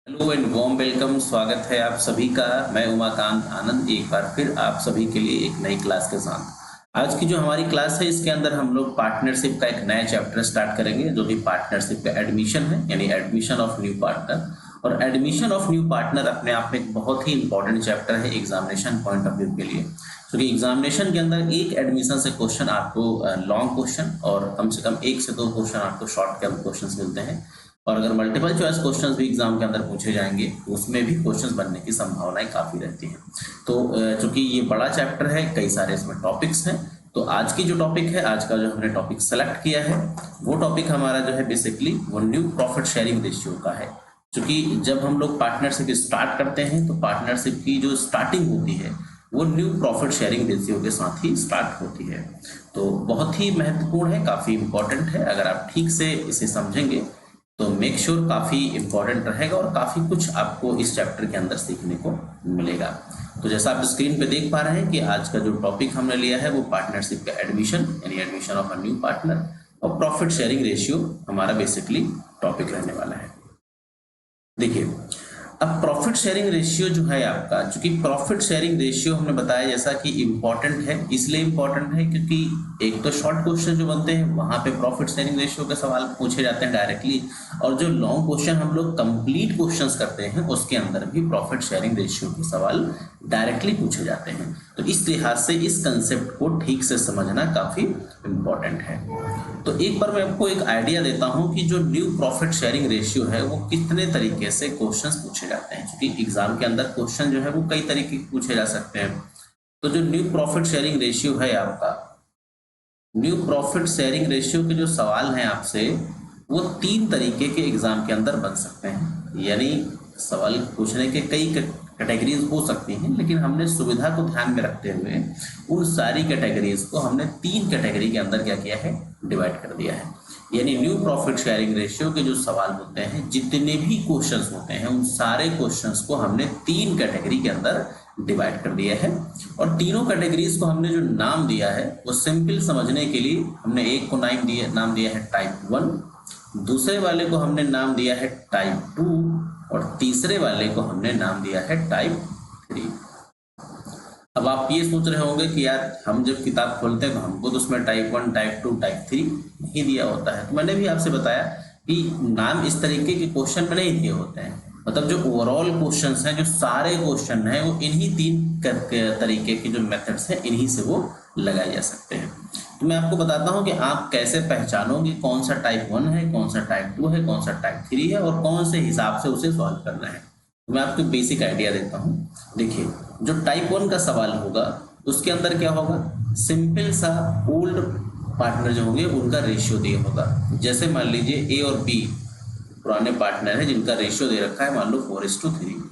Hello and warm welcome. स्वागत है आप सभी का। मैं उमाकांत आनंद एक बार फिर आप सभी के लिए एक नई क्लास के साथ। आज की जो हमारी क्लास है इसके अंदर हम लोग पार्टनरशिप का एक नया चैप्टर स्टार्ट करेंगे जो कि पार्टनरशिप का एडमिशन है, यानी एडमिशन ऑफ न्यू पार्टनर। और एडमिशन ऑफ न्यू पार्टनर अपने आप में एक बहुत ही इंपॉर्टेंट चैप्टर है एग्जामिनेशन पॉइंट ऑफ व्यू के लिए, क्योंकि एग्जामिनेशन के अंदर एक एडमिशन से क्वेश्चन आपको लॉन्ग क्वेश्चन और कम से कम 1 से 2 क्वेश्चन आपको शॉर्ट क्वेश्चन मिलते हैं। और अगर मल्टीपल चॉइस क्वेश्चंस भी एग्जाम के अंदर पूछे जाएंगे तो उसमें भी क्वेश्चंस बनने की संभावनाएं काफी रहती हैं। तो चूंकि ये बड़ा चैप्टर है, कई सारे इसमें टॉपिक्स हैं, तो आज की जो टॉपिक है, आज का जो हमने टॉपिक सेलेक्ट किया है वो टॉपिक हमारा जो है बेसिकली वो न्यू प्रॉफिट शेयरिंग रेशियो का है। क्योंकि जब हम लोग पार्टनरशिप स्टार्ट करते हैं तो पार्टनरशिप की जो स्टार्टिंग होती है वो न्यू प्रॉफिट शेयरिंग रेशियो के साथ ही स्टार्ट होती है। तो बहुत ही महत्वपूर्ण है, काफी इंपॉर्टेंट है। अगर आप ठीक से इसे समझेंगे तो मेक श्योर काफी इंपॉर्टेंट रहेगा और काफी कुछ आपको इस चैप्टर के अंदर सीखने को मिलेगा। तो जैसा आप स्क्रीन पे देख पा रहे हैं कि आज का जो टॉपिक हमने लिया है वो पार्टनरशिप का एडमिशन, यानी admission of a new partner, और प्रॉफिट शेयरिंग रेशियो हमारा बेसिकली टॉपिक रहने वाला है। देखिए, अब प्रॉफिट शेयरिंग रेशियो जो है आपका, चूंकि प्रॉफिट शेयरिंग रेशियो हमने बताया जैसा कि इंपॉर्टेंट है, इसलिए इंपॉर्टेंट है क्योंकि एक तो शॉर्ट क्वेश्चन जो बनते हैं वहां पे प्रॉफिट शेयरिंग रेशियो के सवाल पूछे जाते हैं डायरेक्टली, और जो लॉन्ग क्वेश्चन हम लोग कंप्लीट क्वेश्चंस करते हैं उसके अंदर भी प्रॉफिट शेयरिंग रेशियो के सवाल डायरेक्टली पूछे जाते हैं। तो इस लिहाज से इस कंसेप्ट को ठीक से समझना काफी इंपॉर्टेंट है। तो एक बार मैं आपको एक आइडिया देता हूं कि जो न्यू प्रॉफिट शेयरिंग रेशियो है वो कितने तरीके से क्वेश्चंस पूछे जाते हैं, क्योंकि एग्जाम के अंदर क्वेश्चन जो है वो कई तरीके के पूछे जा सकते हैं। तो जो न्यू प्रॉफिट शेयरिंग रेशियो है आपका, न्यू प्रॉफिट शेयरिंग रेशियो के जो सवाल हैं आपसे वो 3 तरीके के एग्जाम के अंदर बन सकते हैं। यानी सवाल पूछने के कई कैटेगरीज हो सकती हैं, लेकिन हमने सुविधा को ध्यान में रखते हुए उन सारी कैटेगरीज को हमने 3 कैटेगरी के अंदर क्या किया है, डिवाइड कर दिया है। यानी न्यू प्रॉफिट शेयरिंग रेशियो के जो सवाल होते हैं, जितने भी क्वेश्चंस होते हैं, उन सारे क्वेश्चंस को हमने 3 कैटेगरी के अंदर डिवाइड कर दिया है। और तीनों कैटेगरीज को हमने जो नाम दिया है वो सिंपल समझने के लिए हमने एक को नाम दिया है टाइप 1, दूसरे वाले को हमने नाम दिया है टाइप 2, और तीसरे वाले को हमने नाम दिया है टाइप 3। अब आप ये सोच रहे होंगे कि यार हम जब किताब खोलते हैं तो हमको तो उसमें टाइप 1, टाइप 2, टाइप 3 नहीं दिया होता है। तो मैंने भी आपसे बताया कि नाम इस तरीके के क्वेश्चन में नहीं दिए होते हैं, मतलब जो ओवरऑल क्वेश्चंस हैं, जो सारे क्वेश्चन हैं, वो इन्हीं 3 तरीके के जो मेथड्स हैं इन्हीं से वो लगाए जा सकते हैं। तो मैं आपको बताता हूं कि आप कैसे पहचानोगे कौन सा टाइप 1 है, कौन सा टाइप 2 है, कौन सा टाइप 3 है, और कौन से हिसाब से उसे सॉल्व करना है। तो मैं आपको बेसिक आइडिया देता हूं। देखिए, जो टाइप 1 का सवाल होगा उसके अंदर क्या होगा, सिंपल सा ओल्ड पार्टनर जो होंगे उनका रेशियो दिया होगा। जैसे मान लीजिए ए और बी पुराने पार्टनर है जिनका रेशियो दे रखा है मान लो 4:3,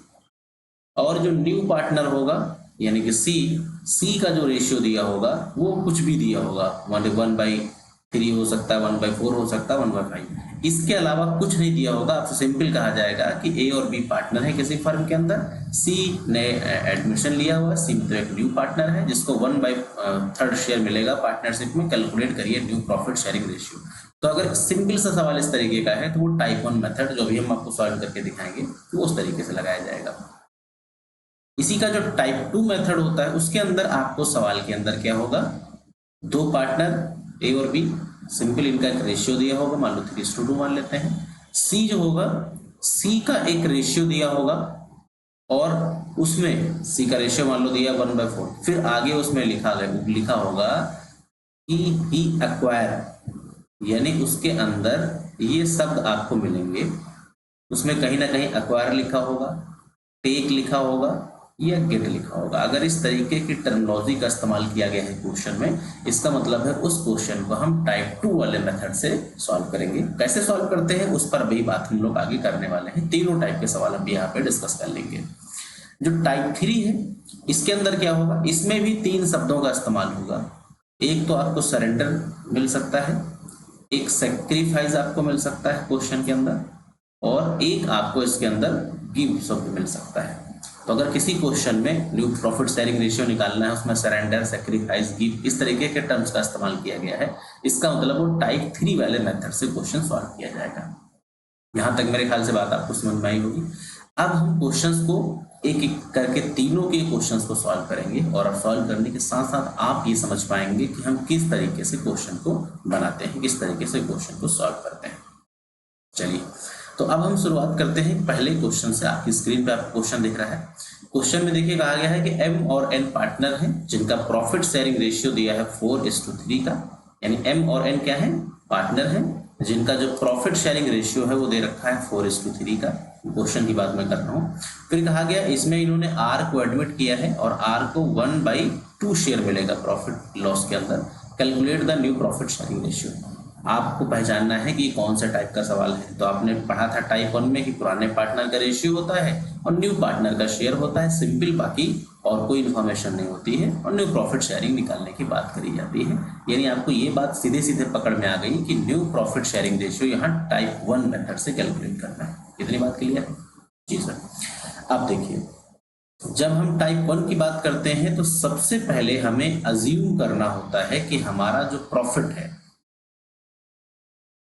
और जो न्यू पार्टनर होगा यानी कि सी का जो रेशियो दिया होगा वो कुछ भी दिया होगा, 1/3 हो सकता है, 1/4 हो सकता है, 1/5। इसके अलावा कुछ नहीं दिया होगा। आपसे सिंपल कहा जाएगा कि ए और बी पार्टनर है किसी फर्म के अंदर, सी ने एडमिशन लिया हुआ, सी मतलब एक न्यू पार्टनर है जिसको 1/3 शेयर मिलेगा पार्टनरशिप में। कैलकुलेट करिए न्यू प्रॉफिट शेयरिंग रेशियो। तो अगर सिंपल सा सवाल इस तरीके का है तो वो टाइप 1 मेथड जो भी हम आपको सॉल्व करके दिखाएंगे वो उस तरीके से लगाया जाएगा। इसी का जो टाइप 2 मेथड होता है उसके अंदर आपको सवाल के अंदर क्या होगा, 2 पार्टनर ए और बी, सिंपल इनका एक रेशियो दिया होगा, मान लो 3:2 मान लेते हैं। सी जो होगा, सी का एक रेशियो दिया होगा और उसमें सी का रेशियो मान लो दिया 1/4। फिर आगे उसमें लिखा होगा कि ही एक्वायर, यानी उसके अंदर ये शब्द आपको मिलेंगे। उसमें कहीं ना कहीं एक्वायर लिखा होगा, टेक लिखा होगा या गेट लिखा होगा। अगर इस तरीके की टर्मिनोलॉजी का इस्तेमाल किया गया है क्वेश्चन में, इसका मतलब है उस क्वेश्चन को हम टाइप 2 वाले मेथड से सॉल्व करेंगे। कैसे सॉल्व करते हैं उस पर भी बात हम लोग आगे करने वाले हैं। तीनों टाइप के सवाल हम यहाँ पे डिस्कस कर लेंगे। जो टाइप 3 है इसके अंदर क्या होगा, इसमें भी 3 शब्दों का इस्तेमाल होगा। एक तो आपको सरेंडर मिल सकता है, एक सेक्रीफाइस आपको मिल सकता है क्वेश्चन के अंदर, और एक आपको इसके अंदर गिव शब्द मिल सकता है। तो अगर किसी क्वेश्चन में न्यू प्रॉफिट शेयरिंग रेशियो निकालना है, उसमें सरेंडर, सेक्रीफाइस, गिव इस तरीके के टर्म्स का इस्तेमाल किया गया है, इसका मतलब वो टाइप 3 वाले मेथड से क्वेश्चन सॉल्व किया जाएगा। यहां तक मेरे ख्याल से बात आपको समझ में आई होगी। अब हम क्वेश्चंस को एक एक करके तीनों के क्वेश्चंस को सॉल्व करेंगे और सॉल्व करने के साथ साथ आप ये समझ पाएंगे कि हम किस तरीके से क्वेश्चन को बनाते हैं, किस तरीके से क्वेश्चन को सॉल्व करते हैं। चलिए, तो अब हम शुरुआत करते हैं पहले क्वेश्चन से। आपकी स्क्रीन पे आपको क्वेश्चन दिख रहा है। क्वेश्चन में देखिए कहा गया है कि एम और एन पार्टनर हैं जिनका प्रॉफिट शेयरिंग रेशियो दिया है 4:3 का, यानी एम और एन क्या है, पार्टनर हैं जिनका जो प्रॉफिट शेयरिंग रेशियो है वो दे रखा है 4:3 का। क्वेश्चन की बात मैं कर रहा हूँ। फिर कहा गया इसमें इन्होंने आर को एडमिट किया है और आर को 1/2 शेयर मिलेगा प्रॉफिट लॉस के अंदर। Calculate the new profit sharing ratio. आपको पहचानना है कि कौन सा टाइप का सवाल है। तो आपने पढ़ा था टाइप 1 में कि पुराने पार्टनर का रेशियो होता है और न्यू पार्टनर का शेयर होता है, सिंपल, बाकी और कोई इन्फॉर्मेशन नहीं होती है, और न्यू प्रॉफिट शेयरिंग निकालने की बात करी जाती है। यानी आपको ये बात सीधे सीधे पकड़ में आ गई कि न्यू प्रॉफिट शेयरिंग रेशियो यहाँ टाइप 1 मेथड से कैलकुलेट करना है। इतनी बात क्लियर है? जी सर। अब देखिए, जब हम टाइप 1 की बात करते हैं तो सबसे पहले हमें अज्यूम करना होता है कि हमारा जो प्रॉफिट है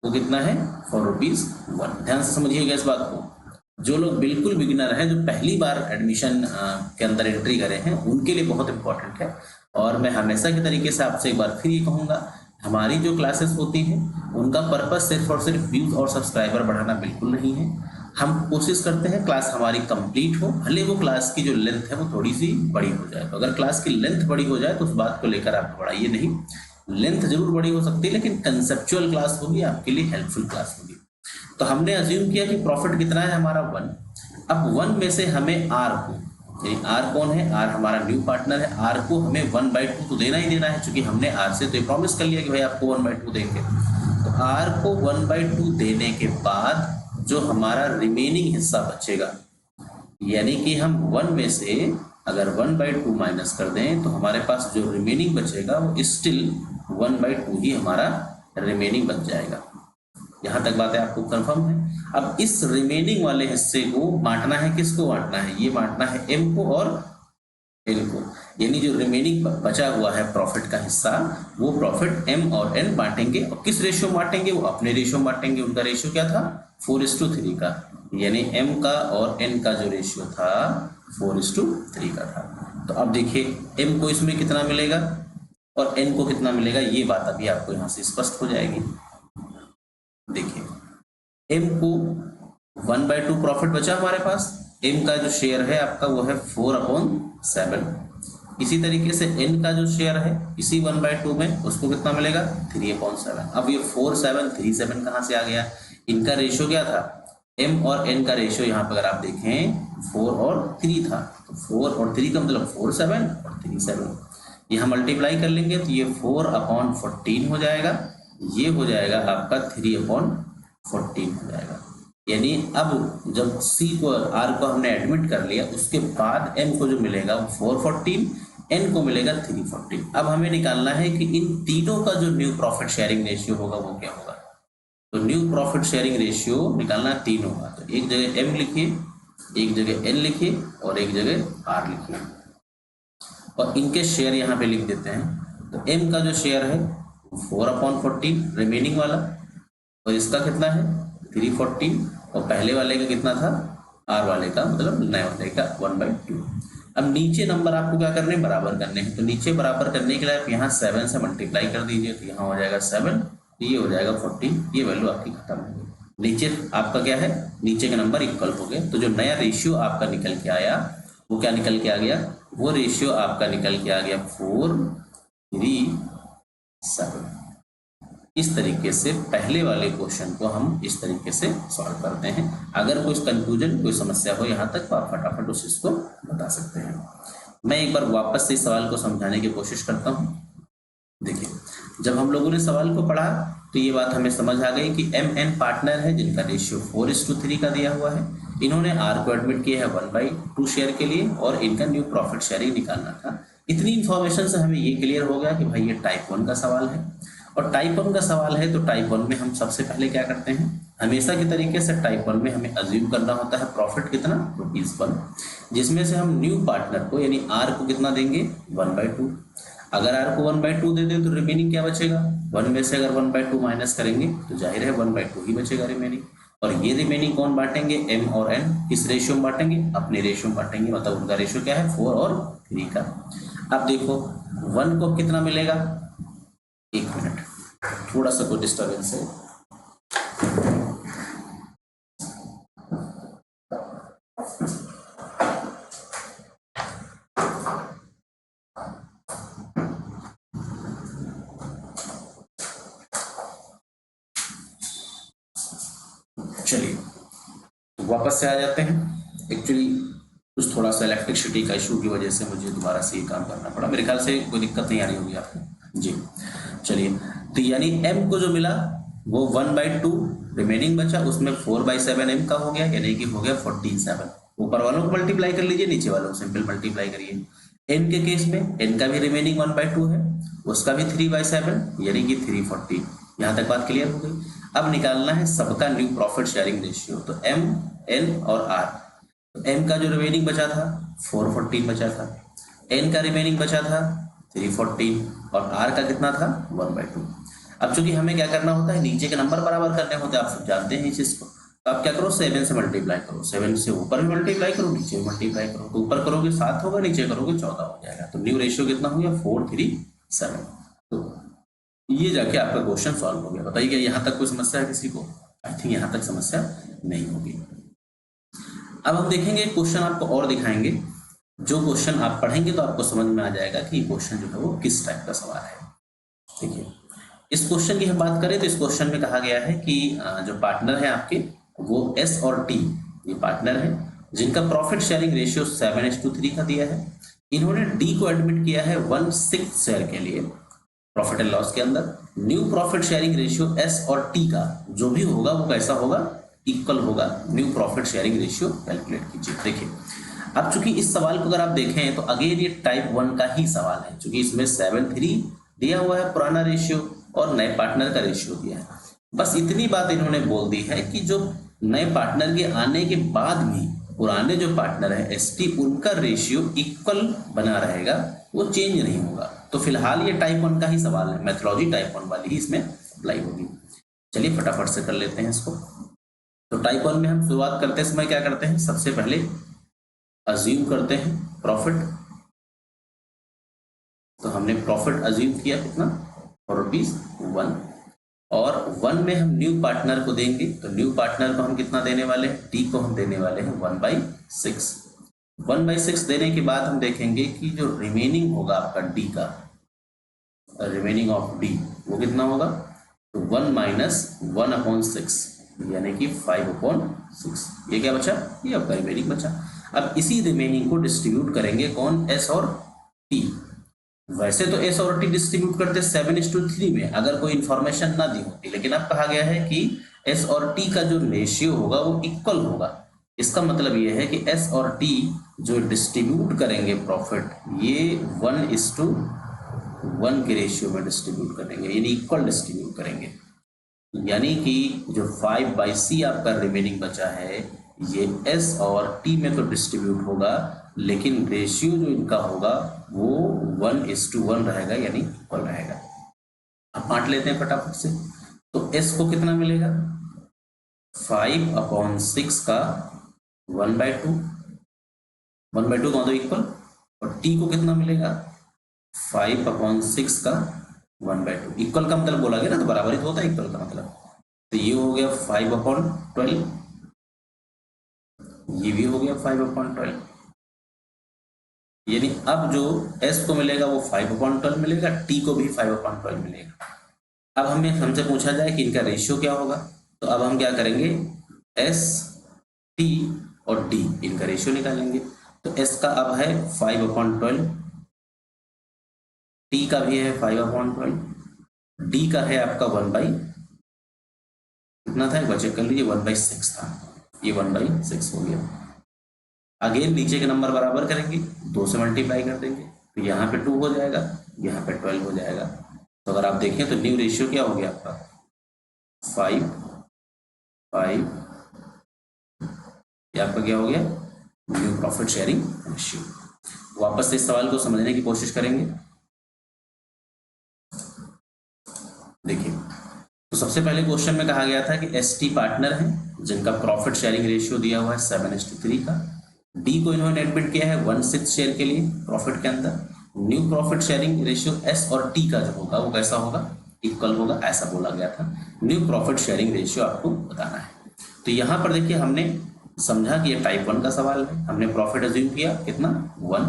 वो कितना है, 4 ₹1। ध्यान से समझिएगा इस बात को। जो लोग बिल्कुल बिगिनर हैं, जो पहली बार एडमिशन के अंदर एंट्री करे हैं, उनके लिए बहुत इंपॉर्टेंट है। और मैं हमेशा के तरीके से आपसे एक बार फिर ये कहूँगा, हमारी जो क्लासेस होती हैं उनका पर्पस सिर्फ और सिर्फ व्यूज और सब्सक्राइबर बढ़ाना बिल्कुल नहीं है। हम कोशिश करते हैं क्लास हमारी कंप्लीट हो, भले वो क्लास की जो लेंथ है वो थोड़ी सी बड़ी हो जाए। तो अगर क्लास की लेंथ बड़ी हो जाए तो उस बात को लेकर आप घबराइए नहीं। लेंथ जरूर बड़ी हो सकती है लेकिन कंसेप्चुअल क्लास होगी, आपके लिए हेल्पफुल क्लास होगी। तो हमने अज्यूम किया कि प्रॉफिट कितना है हमारा 1। अब 1 में से हमें आर को, यानी आर कौन है, आर हमारा न्यू पार्टनर है, आर को हमें 1/2 तो देना ही देना है, क्योंकि हमने आर से तो प्रॉमिस कर लिया कि भाई आपको 1/2 देंगे। तो आर को 1/2 देने के बाद जो हमारा रिमेनिंग हिस्सा बचेगा, यानी कि हम 1 में से अगर 1/2 माइनस कर दें तो हमारे पास जो रिमेनिंग बचेगा वो स्टिल 1/2 ही हमारा रिमेनिंग बच जाएगा। यहां तक बातें आपको कंफर्म है? अब इस रिमेनिंग वाले हिस्से को बांटना है, किसको बांटना है, ये बांटना है एम को और एन को। यानी जो रिमेनिंग बचा हुआ है प्रॉफिट का हिस्सा, वो प्रॉफिट एम और एन बांटेंगे। और किस रेशियो बांटेंगे, वो अपने रेशियो बांटेंगे। उनका रेशियो क्या था, 4:3 का, यानी एम का और एन का जो रेशियो था 4:3 का था। तो अब देखिए एम को इसमें कितना मिलेगा और एन को कितना मिलेगा, ये बात अभी आपको यहाँ से स्पष्ट हो जाएगी। देखिए एम को 1/2 प्रॉफिट बचा हमारे पास, एम का जो शेयर है आपका वो है 4/7। इसी तरीके से एन का जो शेयर है इसी 1/2 में, उसको कितना मिलेगा, 3/7। अब ये 4/7 कहाँ से आ गया, इनका रेशियो क्या था, एम और एन का रेशियो यहाँ पर अगर आप देखें 4 और 3 था। तो 4 और 3 का मतलब 4/7 और 3/7, यहाँ मल्टीप्लाई कर लेंगे तो ये 4/14 हो जाएगा, ये हो जाएगा आपका 3/14 हो जाएगा। यानी अब जब सी को, आर को हमने एडमिट कर लिया, उसके बाद एम को जो मिलेगा वो 414, एन को मिलेगा 314। अब हमें निकालना है कि इन तीनों का जो न्यू प्रॉफिट शेयरिंग रेशियो होगा वो क्या होगा। तो न्यू प्रॉफिट शेयरिंग रेशियो निकालना तीनों का, तो एक जगह एम लिखिए, एक जगह एन लिखिए और एक जगह आर लिखिए, और इनके शेयर यहाँ पे लिख देते हैं। तो एम का जो शेयर है 4/14 रिमेनिंग वाला, और इसका कितना है 314, और पहले वाले का कितना था, आर वाले का मतलब नए वाले का 1/2। अब नीचे नंबर आपको क्या करने हैं, बराबर करने हैं। तो नीचे बराबर करने के लिए आप यहाँ 7 से मल्टीप्लाई कर दीजिए, तो यहाँ हो जाएगा 7, ये हो जाएगा 14, ये वैल्यू आपकी खत्म हो गई। नीचे आपका क्या है, नीचे के नंबर इक्वल हो गए। तो जो नया रेशियो आपका निकल के आया वो क्या निकल के आ गया, वो रेशियो आपका निकल के आ गया 4:3:7। इस तरीके से पहले वाले क्वेश्चन को हम इस तरीके से सॉल्व करते हैं। अगर कोई कंफ्यूजन, कोई समस्या हो यहाँ तक तो आप फटाफट उस चीज को बता सकते हैं। मैं एक बार वापस से इस सवाल को समझाने की कोशिश करता हूँ। देखिए, जब हम लोगों ने सवाल को पढ़ा तो ये बात हमें समझ आ गई कि एम एन पार्टनर है जिनका रेशियो 4:3 का दिया हुआ है। इन्होंने आर को एडमिट किया है 1/2 शेयर के लिए, और इनका न्यू प्रॉफिट शेयरिंग निकालना था। इतनी इंफॉर्मेशन से हमें ये क्लियर हो गया कि भाई ये टाइप 1 का सवाल है। और टाइप 1 का सवाल है तो टाइप 1 में हम सबसे पहले क्या करते हैं, हमेशा की तरीके से टाइप 1 में हमें अज्यूम करना होता है प्रॉफिट कितना, ₹1, जिसमें से हम न्यू पार्टनर को यानी आर को कितना देंगे, 1/2। अगर आर को 1/2 दे दें तो रिमेनिंग क्या बचेगा, 1 में से अगर 1/2 माइनस करेंगे तो जाहिर है 1/2 ही बचेगा रिमेनिंग। और ये रिमेनिंग कौन बांटेंगे, m और n किस रेशियो में बांटेंगे, अपने रेशियो में बांटेंगे, मतलब उनका रेशियो क्या है 4 और 3 का। अब देखो 1 को कितना मिलेगा, एक मिनट थोड़ा सा कोई डिस्टर्बेंस है। चलिए तो वापस से आ जाते हैं। एक्चुअली कुछ थोड़ा सा इलेक्ट्रिसिटी का इशू की वजह से मुझे दोबारा से ये काम करना पड़ा। मेरे ख्याल से कोई दिक्कत नहीं आ रही होगी आपको जी। चलिए तो यानी m को जो मिला वो 1/2 रिमेनिंग बचा, उसमें 4/7 m का हो गया, यानी कि हो गया 47। ऊपर वालों को मल्टीप्लाई कर लीजिए, नीचे वालों को सिंपल मल्टीप्लाई करिए। n के केस में n का भी रिमेनिंग 1/2 है, उसका भी 3/7 यानी कि 340। यहाँ तक बात क्लियर हो गई। अब निकालना है सबका न्यू प्रॉफिट शेयरिंग रेशियो। तो m, n और r। तो m का जो रिमेनिंग बचा था 414 बचा था, n का रिमेनिंग बचा था 314 और r का कितना था 1/2। अब चूंकि हमें क्या करना होता है, नीचे के नंबर बराबर करने होते हैं, आप सब जानते हैं इस चीज को। तो आप क्या करो, 7 से मल्टीप्लाई करो, 7 से ऊपर भी मल्टीप्लाई करो, नीचे भी मल्टीप्लाई करो। तो ऊपर करोगे 7 होगा, नीचे करोगे 14 हो जाएगा। तो न्यू रेशियो कितना हो गया 437। तो ये जाके आपका क्वेश्चन सॉल्व हो गया। बताइए यहाँ तक कोई समस्या है किसी को? आई थिंक यहाँ तक समस्या नहीं होगी। अब हम देखेंगे क्वेश्चन, आपको और दिखाएंगे। जो क्वेश्चन आप पढ़ेंगे तो आपको समझ में आ जाएगा कि क्वेश्चन जो है वो किस टाइप का सवाल है। देखिए इस क्वेश्चन की हम बात करें तो इस क्वेश्चन में कहा गया है कि जो पार्टनर है आपके वो S और T, ये पार्टनर है जिनका प्रॉफिट शेयरिंग रेशियो 7:3 का दिया है। इन्होंने D को एडमिट किया है 1/6 शेयर के लिए प्रॉफिट एंड लॉस के अंदर। New profit sharing ratio S और T का जो भी होगा वो कैसा होगा, इक्वल होगा। New profit sharing ratio calculate कीजिए। देखिए अब चूंकि इस सवाल को अगर आप देखें तो अगेन ये टाइप 1 का ही सवाल है, चूंकि इसमें 7:3 दिया हुआ है पुराना रेशियो और नए पार्टनर का रेशियो दिया है। बस इतनी बात इन्होंने बोल दी है कि जो नए पार्टनर के आने के बाद भी पुराने जो पार्टनर है ST, उनका रेशियो इक्वल बना रहेगा, वो चेंज नहीं होगा। तो फिलहाल ये टाइप 1 का ही सवाल है, मेथोलॉजी टाइप 1 वाली ही इसमें अप्लाई होगी। चलिए फटाफट से कर लेते हैं इसको। तो टाइप 1 में हम शुरुआत करते समय क्या करते हैं, सबसे पहले अज्यूम करते हैं प्रॉफिट। तो हमने प्रॉफिट अज्यूम किया कितना, ₹1 और 1 में हम न्यू पार्टनर को देंगे। तो न्यू पार्टनर को हम कितना देने वाले हैं, T को हम देने वाले हैं 1/6। 1/6 देने के बाद हम देखेंगे कि जो रिमेनिंग होगा आपका D का, रिमेनिंग ऑफ D वो कितना होगा, तो 1 - 1/6 यानी कि 5/6। ये क्या बचा, ये आपका रिमेनिंग बचा। अब इसी रिमेनिंग को डिस्ट्रीब्यूट करेंगे कौन, S और T। वैसे तो S और T डिस्ट्रीब्यूट करते 7:3 में अगर कोई इंफॉर्मेशन ना दी होती, लेकिन अब कहा गया है कि S और T का जो रेशियो होगा वो इक्वल होगा। इसका मतलब ये है कि S और T जो डिस्ट्रीब्यूट करेंगे प्रॉफिट, ये 1:1 के रेशियो में डिस्ट्रीब्यूट करेंगे, यानी इक्वल डिस्ट्रीब्यूट करेंगे। यानी कि जो 5/C आपका रिमेनिंग बचा है ये S और T में तो डिस्ट्रीब्यूट होगा, लेकिन रेशियो जो इनका होगा वो 1:1 रहेगा, यानी इक्वल रहेगा। अब बांट लेते हैं फटाफट से। तो S को कितना मिलेगा, 5/6 का 1/2, 1/2 का मतलब इक्वल। और T को कितना मिलेगा, 5/6 का 1/2। इक्वल का मतलब बोला गया ना, तो बराबरी तो होता है इक्वल का मतलब। तो ये हो गया 5/12, ये भी हो गया 5/12। यानी अब जो S को मिलेगा वो 5/12 मिलेगा, T को भी 5/12 मिलेगा। अब हमें हमसे पूछा जाए कि इनका रेशियो क्या होगा, तो अब हम क्या करेंगे, S, T और D इनका रेशियो निकालेंगे। तो S का अब है 5/12, T का भी है 5/12, D का है आपका 1/, कितना था एक बार चेक कर लीजिए, 1/6 था, ये 1/6 हो गया। अगेन नीचे के नंबर बराबर करेंगे, 2 से मल्टीप्लाई कर देंगे, तो यहाँ पे 2 हो जाएगा, यहाँ पे 12 हो जाएगा। तो अगर आप देखें तो न्यू रेशियो क्या हो गया आपका, 5, 5, ये आपका क्या हो गया, न्यू प्रॉफिट शेयरिंग रेशियो। वापस से इस सवाल को समझने की कोशिश करेंगे। देखिए तो सबसे पहले क्वेश्चन में कहा गया था कि एसटी पार्टनर हैं जिनका प्रॉफिट शेयरिंग रेशियो दिया हुआ है 7:3 का। डी को इन्होंने एडमिट किया है 1/6 शेयर के लिए प्रॉफिट के अंदर। New profit sharing ratio S और टी का जो होगा वो कैसा होगा, इक्वल होगा, ऐसा बोला गया था। न्यू प्रॉफिट शेयरिंग रेशियो आपको बताना है। तो यहाँ पर देखिए हमने समझा कि ये टाइप 1 का सवाल है। हमने प्रॉफिट अज्यूम किया कितना 1,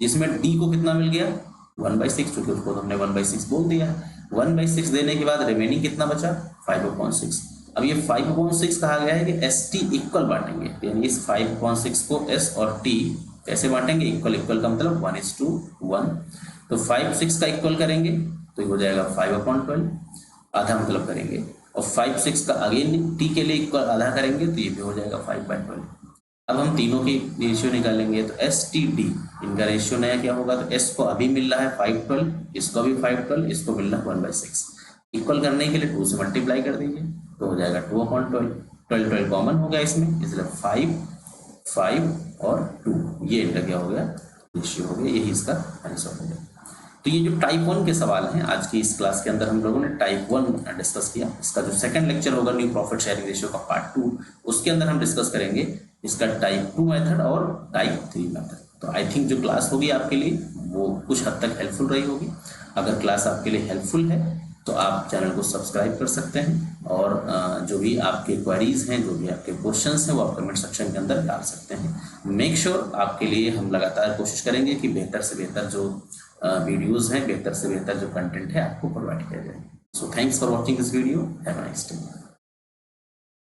जिसमें डी को कितना मिल गया 1/6, क्योंकि उसको हमने 1/6 बोल दिया है। 1/6 देने के बाद रिमेनिंग कितना बचा 5/6। अब ये 5/6 कहा गया है कि एस टी इक्वल बांटेंगे, यानी इस 5/6 को एस और टी कैसे बांटेंगे, इक्वल। इक्वल का मतलब 1:1। तो 5/6 का इक्वल करेंगे तो ये हो जाएगा 5/12, आधा मतलब करेंगे, और 5/6 का अगेन टी के लिए इक्वल आधा करेंगे तो ये भी हो जाएगा 5/12। अब हम तीनों की रेशियो निकालेंगे तो एस टी डी इनका रेशियो नया क्या होगा, तो एस को अभी मिल रहा है 5/12, इसको भी 5/12, इसको मिल रहा है 1/6। इक्वल करने के लिए 2 से मल्टीप्लाई कर दीजिए तो हो जाएगा 2/12। 12 कॉमन हो गया इसमें, इसलिए 5, 5 और 2 ये इनका क्या हो गया रेशियो हो गया, यही इसका आंसर हो गया। तो ये जो टाइप 1 के सवाल हैं आज की इस क्लास के अंदर हम लोगों ने टाइप 1 डिस्कस किया। इसका जो सेकंड लेक्चर होगा न्यू प्रॉफिट शेयरिंग रेशियो का पार्ट 2, उसके अंदर हम डिस्कस करेंगे इसका टाइप 2 मेथड और टाइप 3 मेथड। तो आई थिंक जो क्लास होगी आपके लिए वो कुछ हद तक हेल्पफुल रही होगी। अगर क्लास आपके लिए हेल्पफुल है तो आप चैनल को सब्सक्राइब कर सकते हैं, और जो भी आपके क्वेरीज हैं, जो भी आपके क्वेश्चंस हैं वो आप कमेंट सेक्शन के अंदर डाल सकते हैं। मेक श्योर आपके लिए हम लगातार कोशिश करेंगे कि बेहतर से बेहतर जो वीडियोज़ हैं, बेहतर से बेहतर जो कंटेंट है आपको प्रोवाइड किया जाए। So thanks for watching this video, have a nice day.